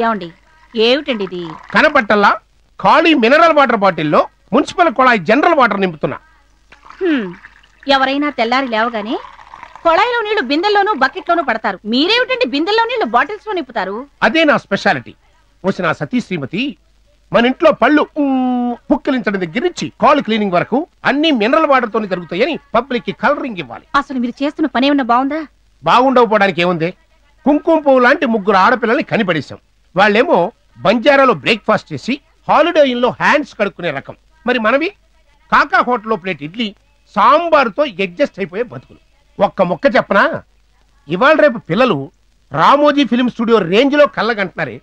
ఏమండి ఏమిటండి ఇది? కనబట్టల్లా ఖాళీ మినరల్ వాటర్ బాటిల్లో మున్సిపల్ కొళాయి జనరల్ వాటర్ నింపుతున్నా. ఎవరైనా తెల్లారి లేవగానే కొళాయిలో నీళ్లు బిందెల్లోనూ బకెట్లోనూ పడతారు. మీరేమిటండి బిందెల్లో నీళ్లు బాటిల్స్ లో నింపుతారు? అదే నా స్పెషాలిటీ. వచ్చిన సతీ శ్రీమతి మన ఇంట్లో పళ్ళు పుక్కిలించడం దగ్గర నుంచి కాల్ క్లీనింగ్ వరకు అన్ని మినరల్ వాటర్ తోనే జరుగుతాయని పబ్లిక్ కి కలరింగ్ ఇవ్వాలి. అసలు మీరు చేస్తున్న పని ఏమన్నా బాగుందా? బాగుండకపోవడానికి ఏముంది? కుంకుమ పువ్వు లాంటి 3 ఆడపిల్లల్ని కనిపడేశాం. వాళ్ళేమో బంజారాలో బ్రేక్ఫాస్ట్ చేసి హాలిడే ఇన్ లో హ్యాండ్స్ కడుక్కునే రకం. మరి మనవి కాకా హోటల్లో ప్లేట్ ఇడ్లీ సాంబార్తో అడ్జస్ట్ అయిపోయే బతుకులు. ఒక్క మొక్క చెప్పనా, ఇవాళ రేపు పిల్లలు రామోజీ ఫిలిం స్టూడియో రేంజ్ లో కళ్ళగంటున్నారే.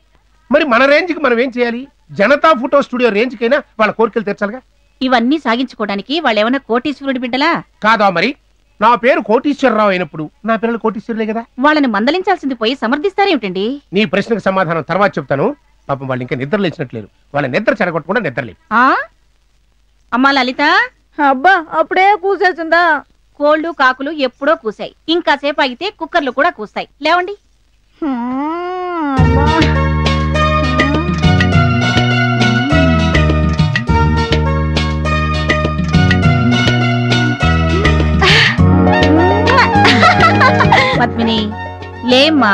మరి మన రేంజ్ కి మనం ఏం చేయాలి? జనతా ఫోటో స్టూడియో రేంజ్ కైనా వాళ్ళ కోరికలు తీర్చాలిగా. ఇవన్నీ సాగించుకోవడానికి వాళ్ళు ఏమైనా కోటీశ్వరుడి బిడ్డలా? కాదా మరి? నా పేరు కోటీశ్వరరావు అయినప్పుడు నా పిల్లలు కోటీశ్వరులే కదా. వాళ్ళని మందలించాల్సింది పోయి సమర్థిస్తారేమిటండి? నీ ప్రశ్నకు సమాధానం తర్వాత చెప్తాను. పాపం వాళ్ళు ఇంకా నిద్ర లేచినట్లేరు. వాళ్ళ నిద్ర చెడగొట్టకుండా నిద్రలేదు. అమ్మా లలిత, అబ్బా అప్పుడే కూసేసిందా? కోళ్లు కాకులు ఎప్పుడో కూసాయి. ఇంకాసేపు ఆగితే కుక్కర్లు కూడా కూస్తాయి. లేవండి. పద్మిని లేమ్మా.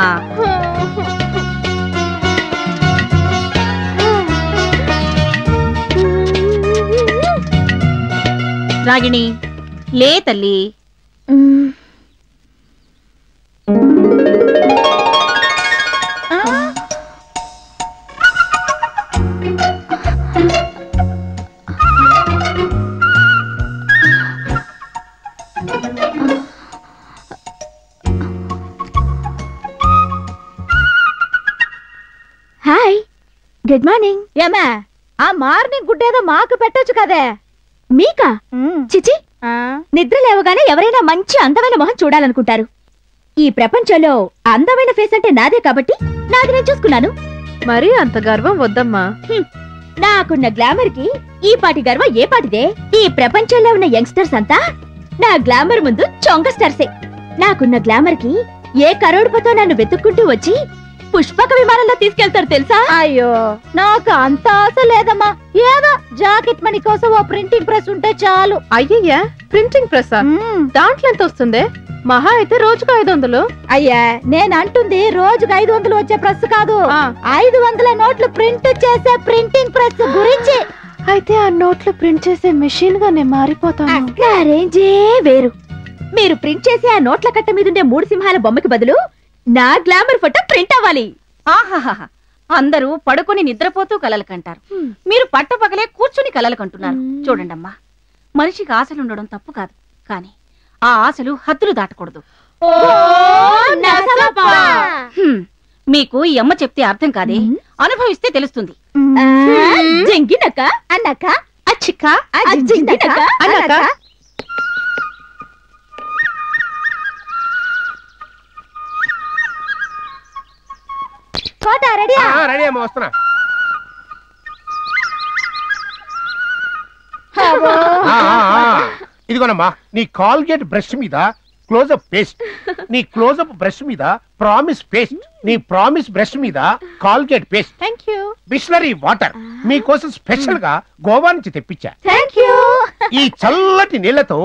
రాగిణి లే తల్లి. Hi, good morning. ఏమా ఆ మార్నింగ్ గుడ్ ఏదో మాకు పెట్టొచ్చు కదే. మీకా? చిచి, నిద్ర లేవగానే ఎవరైనా మంచి అందమైన మొహం చూడాలనుకుంటారు. ఈ ప్రపంచంలో అందమైన ఫేస్ అంటే నాదే కాబట్టి నాది నేను చూసుకున్నాను. మరీ అంత గర్వం వద్దమ్మా. నాకున్న గ్లామర్ కి ఈ పాటి గర్వం ఏ పాటిదే. ఈ ప్రపంచంలో ఉన్న యంగ్స్టర్స్ అంతా నా గ్లామర్ ముందు చొంగ స్టార్సే. నాకున్న గ్లామర్ కి ఏ కరోడుపతో నన్ను వెతుక్కుంటూ వచ్చి పుష్పక విమానంలో తీసుకెళ్తారు తెలుసా? అయ్యో, నాకు అంత ఆశ లేదమ్మా. ఏదో జాకెట్ మనీ కోసం ఓ ప్రింటింగ్ ప్రెస్ ఉంటే చాలు. అయ్యయ్యా, ప్రింటింగ్ ప్రెస్? దాంట్లో ఎంత వస్తుంది? మహా అయితే రోజుకు 500. అయ్యా, నేను అంటుంది రోజుకు 500 వచ్చే ప్రెస్ కాదు, 500 నోట్లు ప్రింట్ చేసే ప్రింటింగ్ ప్రెస్ గురించి. అయితే ఆ నోట్లు ప్రింట్ చేసే మెషిన్ గా నేను మారిపోతాను. రేంజే వేరు. మీరు ప్రింట్ చేసే ఆ నోట్ల కట్ట మీదుండే 3 సింహాల బొమ్మకి బదులు నా గ్లామర్ ఫోటో ప్రింట్ అవ్వాలి. ఆహాహా, అందరూ పడుకొని నిద్రపోతూ కలలు కంటారు. మీరు పట్టపగలే కూర్చుని కలలు కంటున్నారు. చూడండమ్మా, మనిషికి ఆశలుండడం తప్పు కాదు, కానీ ఆ ఆశలు హద్దులు దాటకూడదు. మీకు ఈ అమ్మ చెప్తే అర్థం కాదే, అనుభవిస్తే తెలుస్తుంది. జంగినక అన్నక అచ్చిక అజ్జింగినక అన్నక. రెడీ అమ్మా, వస్తున్నా. ఇదిగోనమ్మా, నీ కాల్గేట్ బ్రష్ మీద క్లోజప్ పేస్ట్, నీ క్లోజప్ బ్రష్ మీద ప్రామిస్ పేస్ట్, నీ ప్రామిస్ బ్రష్ మీద Colgate paste. Thank you. Bisleri water మీకోసం స్పెషల్ గా గోవా నుంచి తెప్పించా. థాంక్యూ. ఈ చల్లటి నీళ్లతో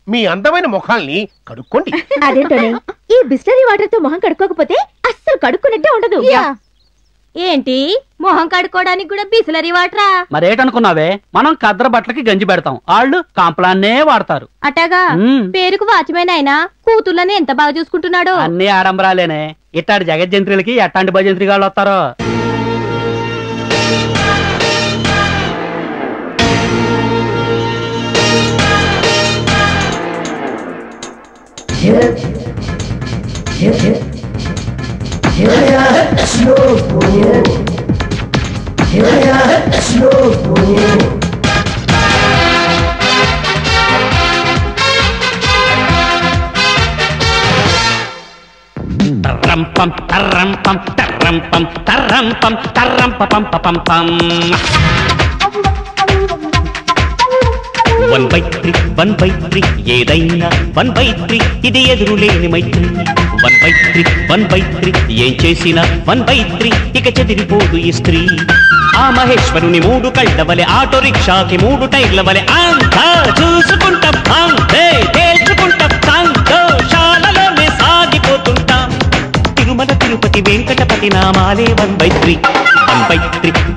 మీ అందమైన ముఖాల్ని కడుక్కోండి. అదేంటోనే, ఈ బిస్లరీ వాటర్ తో మొహం కడుక్కోకపోతే అస్సలు కడుక్కున్నట్టే ఉండదు. ఏంటి, మొహం కడుక్కోవడానికి కూడా బిస్లరీ వాటరా? మరేటనుకున్నావే, మనం కద్దర బట్టలకి గంజి పెడతాం, వాళ్ళు కాంప్లాన్నే వాడతారు. అటాగా? పేరుకు వాచ్మెన్ అయినా కూతుళ్ళని ఎంత బాగా చూసుకుంటున్నాడో. అన్ని ఆడంబరాలేనే. ఇట్టాడు జగజ్జంత్రులకి ఎట్టాంటి భజంత్రి వాళ్ళు వస్తారో. Tarrampam, tarrampam, tarrampam, tarrampam, tarrampam, pam pam. 1/3, 1/3, ఏదైనా 1/3, ఇది ఎదురులేని మైత్రి. 1/3 1/3 ఏం చేసినా 1/3 ఇక చెదిరిపోదు ఈ స్త్రీ ఆ మహేశ్వరుని 3 కళ్ళ వలె ఆటో రిక్షాకి 3 టైర్ల వలె అంతా చూసుకుంటాం అంతే తేల్చుకుంటాం సంతోషాలలోనే సాగిపోతుంటాం తిరుమల తిరుపతి వెంకటపతి నామాలే 1/3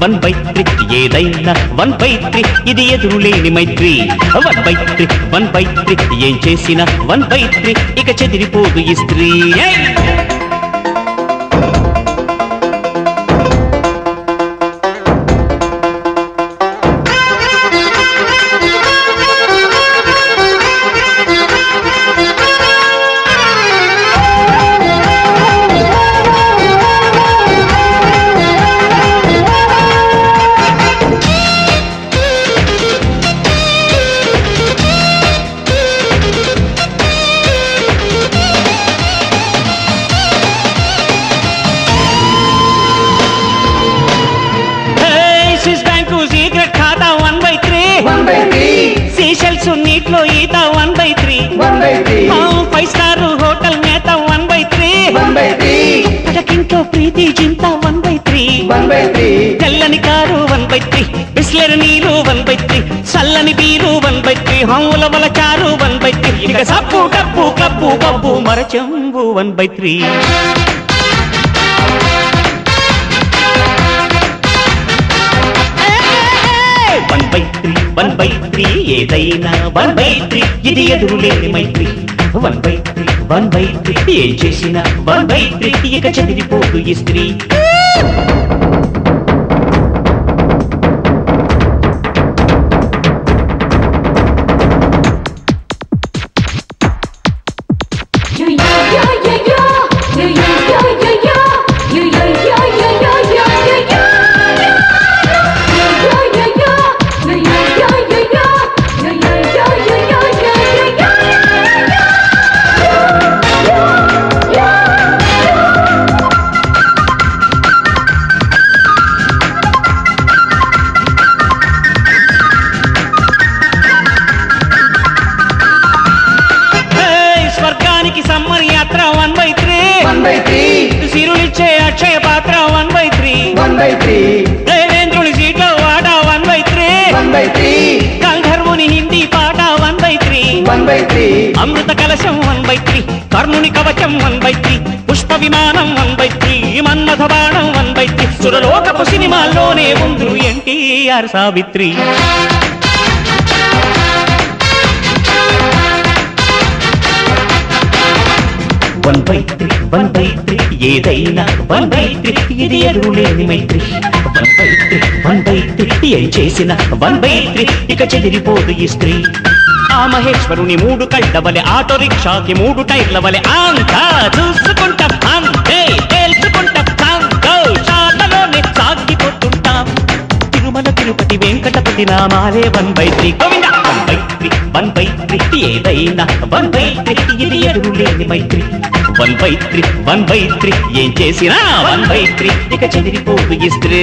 1/3 ఏదైనా 1/3 ఇది ఎదురులేని మైత్రి 1/3 ఏం చేసినా 1/3 ఇక చెదిరిపోదు ఈ స్త్రీ నీటిలో ఈత 1/3 5 స్టార్ హోటల్ నేత 1/3 పటకింట్లో ప్రీతి చింత 1/3 తెల్లని కారు 1/3 బిస్లెర్ నీరు 1/3 చల్లని బీరు 1/3 హంగుల వల చారు 1/3 ఇక సప్పు టప్పు క్లబ్బు బబ్బు మరచెంబు 1/3 1/3 ఏదైనా 1/3 ఇది ఎదురులేని మైత్రి 1/3 ఏం చేసినా 1/3 ఇక చెదిరిపోదు ఈ స్త్రీ సిరులిచ్చే అక్షయ పాత్ర 1/3 దేవేంద్రుని సీట్లో వాట 1/3 గంధర్వుని హిందీ పాట 1/3 అమృత కలశం 1/3 కర్ణుని కవచం 1/3 పుష్ప విమానం 1/3 మన్మథ బాణం 1/3 సురలోకపు సినిమాల్లోనే ఉంది ఎన్టీఆర్ సావిత్రి 1/3 ఏదైనా 1/3 ఇది ఎదురులేని మైత్రి 1/3 ఏం చేసిన 1/3 ఇక చెదిరిపోదు ఈ స్త్రీ ఆ మహేశ్వరుని 3 కళ్ళ వలె ఆటో రిక్షాకి 3 టైర్ల వలె అంతా చూసుకుంటాం అంతే తేల్చుకుంటాం సంతోషాలలోనే సాగిపోతుంటాం తిరుమల తిరుపతి వెంకటపతి నామాలే 1/3 గోవిందా 1/3 ఏదైనా 1/3 ఇది ఎదురులేని మైత్రి 1/3 ఏం చేసినా 1/3 ఇక చెదిరిపోదు ఈ స్త్రీ